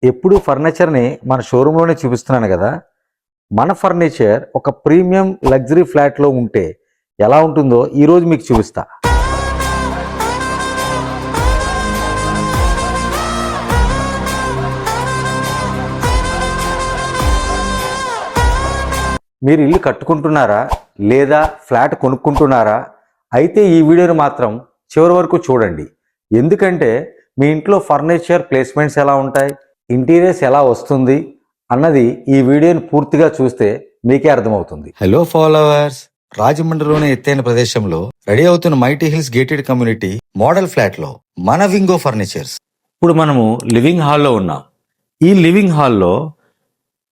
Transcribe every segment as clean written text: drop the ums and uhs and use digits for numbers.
ఎప్పుడు ఫర్నిచర్ని మన షోరూంలోనే చూపిస్తున్నాను కదా. మన ఫర్నిచర్ ఒక ప్రీమియం లగ్జరీ ఫ్లాట్లో ఉంటే ఎలా ఉంటుందో ఈరోజు మీకు చూపిస్తా. మీరు ఇల్లు కట్టుకుంటున్నారా లేదా ఫ్లాట్ కొనుక్కుంటున్నారా? అయితే ఈ వీడియోని మాత్రం చివరి వరకు చూడండి. ఎందుకంటే మీ ఇంట్లో ఫర్నిచర్ ప్లేస్మెంట్స్ ఎలా ఉంటాయి, ఇంటీరియర్స్ ఎలా వస్తుంది అన్నది ఈ వీడియోని పూర్తిగా చూస్తే మీకే అర్థమవుతుంది. హలో ఫాలోవర్స్, రాజమండ్రిలోని ఎత్తైన ప్రదేశంలో రెడీ అవుతున్న mighty hills gated community model flat లో మన వింగో ఫర్నిచర్స్. ఇప్పుడు మనము లివింగ్ హాల్లో ఉన్నాం. ఈ లివింగ్ హాల్లో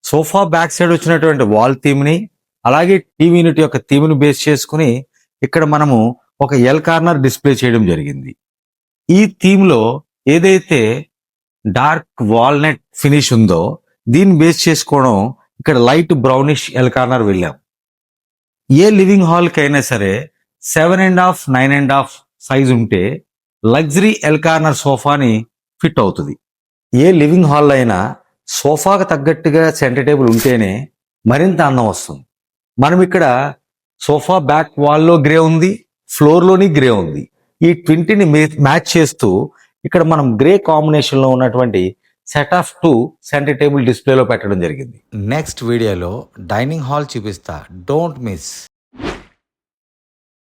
సోఫా బ్యాక్ సైడ్ వచ్చినటువంటి వాల్ థీమ్ని అలాగే టీవీ యూనిట్ యొక్క థీమ్ని బేస్ చేసుకుని ఇక్కడ మనము ఒక ఎల్ కార్నర్ డిస్ప్లే చేయడం జరిగింది. ఈ థీమ్లో ఏదైతే డార్క్ వాల్నట్ ఫినిష్ ఉందో దీన్ని బేస్ చేసుకోవడం ఇక్కడ లైట్ బ్రౌనిష్ ఎల్ కార్నర్ వెళ్ళాం. ఏ లివింగ్ హాల్కి అయినా సరే 7.5 9.5 సైజ్ ఉంటే లగ్జరీ ఎల్ కార్నర్ సోఫాని ఫిట్ అవుతుంది. ఏ లివింగ్ హాల్ అయినా సోఫాకు తగ్గట్టుగా సెంటర్ టేబుల్ ఉంటేనే మరింత అందం వస్తుంది. మనం ఇక్కడ సోఫా బ్యాక్ వాల్లో గ్రే ఉంది, ఫ్లోర్లోని గ్రే ఉంది. ఈ ట్వింటీని మ్యాచ్ చేస్తూ ఇక్కడ మనం గ్రే కాంబినేషన్లో ఉన్నటువంటి సెట్ ఆఫ్ 2 సెంటర్ టేబుల్ డిస్ప్లేలో పెట్టడం జరిగింది. నెక్స్ట్ వీడియోలో డైనింగ్ హాల్ చూపిస్తా, డోంట్ మిస్.